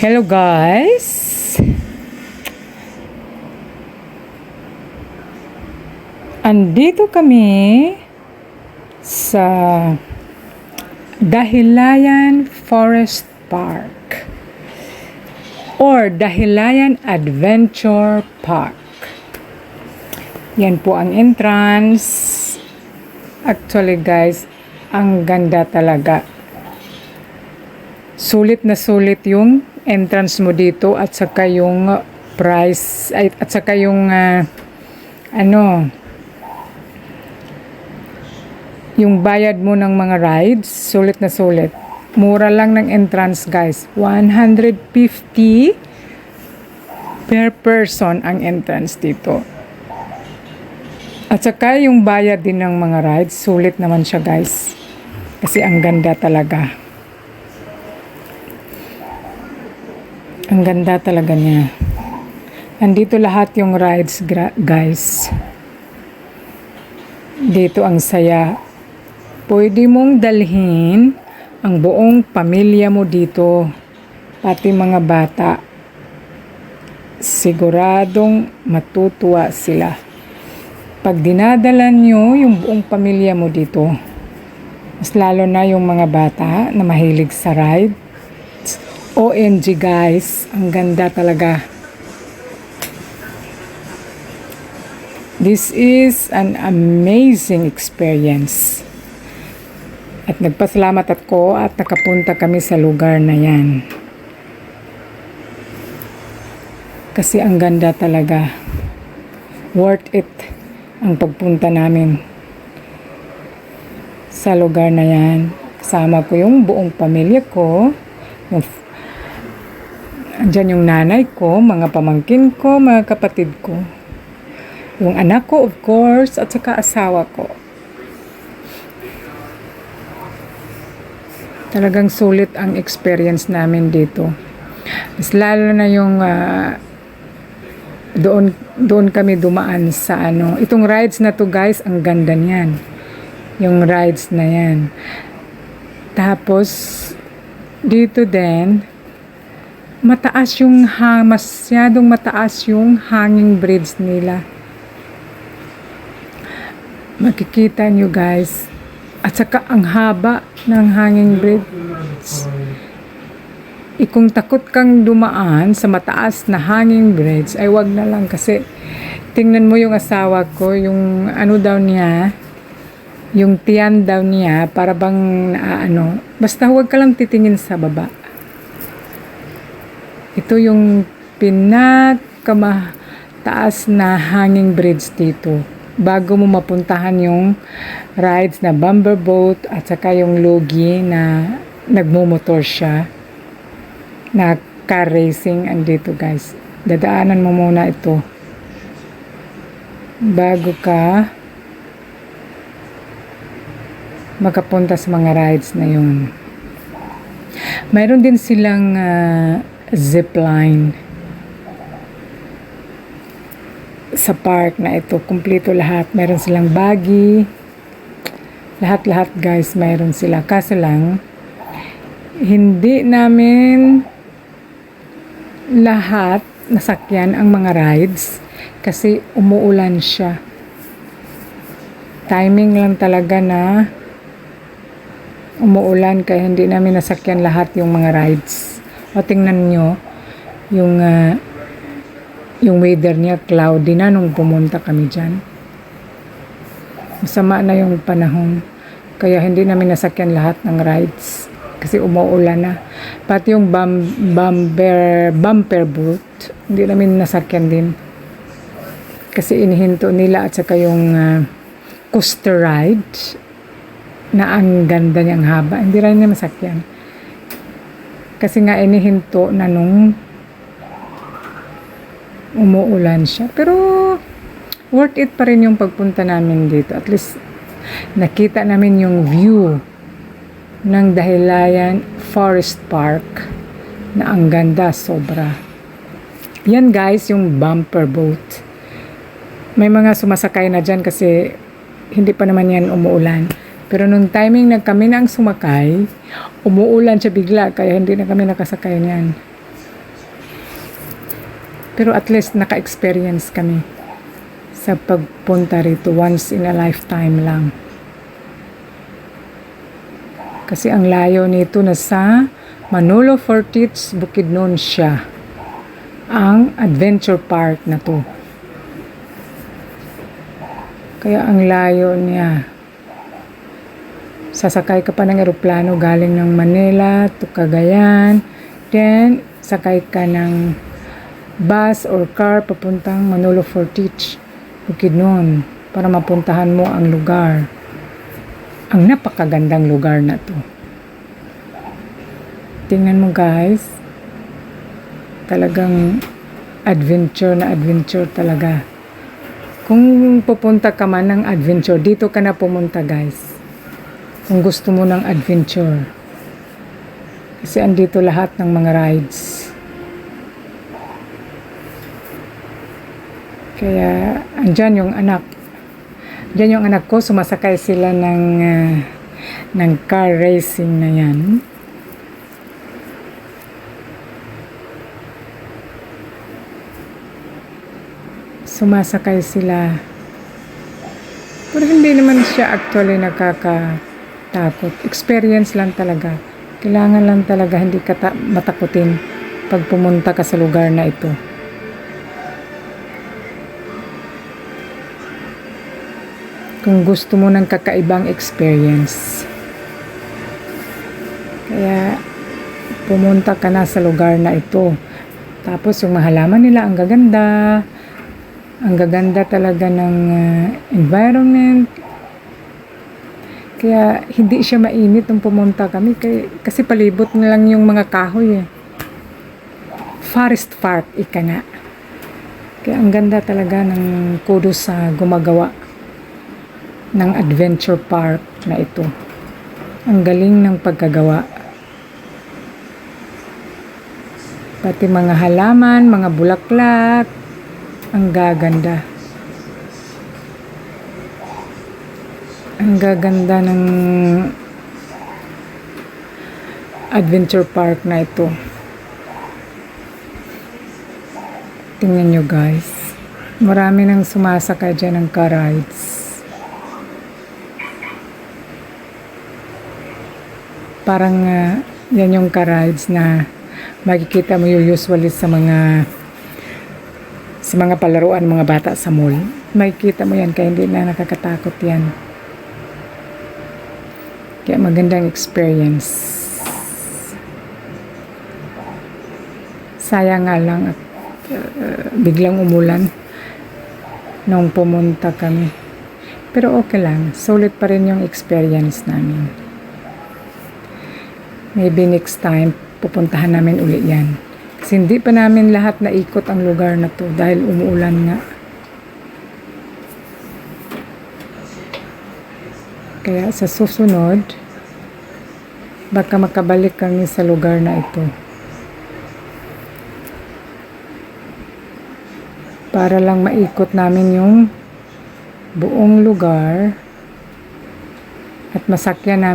Hello guys! Andito kami sa Dahilayan Forest Park or Dahilayan Adventure Park. Yan po ang entrance. Actually guys, ang ganda talaga. Sulit na sulit yung entrance mo dito at saka yung price at saka yung yung bayad mo ng mga rides, sulit na sulit. Mura lang ng entrance guys, 150 per person ang entrance dito. At saka yung bayad din ng mga rides, sulit naman siya guys. Kasi ang ganda talaga. Ang ganda talaga niya. Andito lahat yung rides, guys. Dito ang saya. Pwede mong dalhin ang buong pamilya mo dito. Pati mga bata. Siguradong matutuwa sila. Pag dinadala nyo yung buong pamilya mo dito, mas lalo na yung mga bata na mahilig sa ride, OMG guys, ang ganda talaga. This is an amazing experience. At nagpasalamat ako at nakapunta kami sa lugar na yan. Kasi ang ganda talaga. Worth it ang pagpunta namin sa lugar na yan. Kasama ko yung buong pamilya ko. Andyan yung nanay ko, mga pamangkin ko, mga kapatid ko. Yung anak ko, of course, at saka asawa ko. Talagang sulit ang experience namin dito. Mas lalo na yung doon kami dumaan sa itong rides na to guys, ang ganda niyan. Yung rides na yan. Tapos, dito din, masyadong mataas yung hanging bridge nila. Makikita nyo guys. At saka ang haba ng hanging bridge. Kung takot kang dumaan sa mataas na hanging bridge, ay wag na lang kasi tingnan mo yung asawa ko, yung daw niya, yung tiyan daw niya, para bang basta huwag ka lang titingin sa baba. Ito yung pinakamataas na hanging bridge dito. Bago mo mapuntahan yung rides na bumper boat at saka yung logi na nagmumotor siya. Na car racing andito guys. Dadaanan mo muna ito. Bago ka makapunta sa mga rides na yun. Mayroon din silang zipline sa park na ito. Kumpleto lahat. Meron silang buggy. Lahat-lahat guys, mayroon sila. Kaso lang, hindi namin lahat nasakyan ang mga rides kasi umuulan siya. Timing lang talaga na umuulan kaya hindi namin nasakyan lahat yung mga rides. O tingnan nyo yung weather niya, cloudy na nung pumunta kami dyan. Masama na yung panahon kaya hindi namin nasakyan lahat ng rides kasi umuulan na. Pati yung bumper boat hindi namin nasakyan din kasi inihinto nila, at saka yung coaster ride na ang ganda niyang haba, hindi rin na masakyan kasi nga inihinto na nung umuulan siya. Pero worth it pa rin yung pagpunta namin dito. At least nakita namin yung view ng Dahilayan Forest Park na ang ganda sobra. Yan guys, yung bumper boat. May mga sumasakay na dyan kasi hindi pa naman yan umuulan. Pero nung timing na kami na ang sumakay, umuulan siya bigla, kaya hindi na kami nakasakay niyan. Pero at least naka-experience kami sa pagpunta rito, once in a lifetime lang. Kasi ang layo nito na sa Manolo Fortich, Bukidnon siya. Ang adventure park na to. Kaya ang layo niya. Sasakay ka pa ng eroplano galing ng Manila to Cagayan. Then, sakay ka ng bus or car papuntang Manolo Fortich, Bukidnon, para mapuntahan mo ang lugar. Ang napakagandang lugar na to. Tingnan mo guys. Talagang adventure na adventure talaga. Kung pupunta ka man ng adventure, dito ka na pumunta guys. Kung gusto mo ng adventure. Kasi andito lahat ng mga rides. Kaya andyan yung anak. Diyan yung anak ko, sumasakay sila ng car racing na yan. Sumasakay sila. Pero hindi naman siya actually nakakatakot. Experience lang talaga. Kailangan lang talaga hindi ka matakutin pag pumunta ka sa lugar na ito. Kung gusto mo ng kakaibang experience. Kaya pumunta ka na sa lugar na ito. Tapos yung mahalaman nila ang gaganda. Ang gaganda talaga ng environment. Kaya hindi siya mainit nung pumunta kami. Kasi palibot na lang yung mga kahoy. Forest Park, ika nga. Kaya ang ganda talaga ng kudos sa gumagawa ng adventure park na ito. Ang galing ng pagkagawa. Pati mga halaman, mga bulaklak, ang gaganda. Ang gaganda ng adventure park na ito. Tingnan nyo guys. Marami nang sumasakay dyan ng car rides. Parang yan yung car rides na makikita mo usually sa mga palaruan mga bata sa mall. Makikita mo yan kaya hindi na nakakatakot yan. Kaya magandang experience. Sayang nga lang at biglang umulan nung pumunta kami. Pero okay lang. Sulit pa rin yung experience namin. Maybe next time, pupuntahan namin uli yan. Kasi hindi pa namin lahat naikot ang lugar na to dahil umuulan nga. Kaya sa susunod, baka makabalik kami sa lugar na ito. Para lang maikot namin yung buong lugar at masakyan namin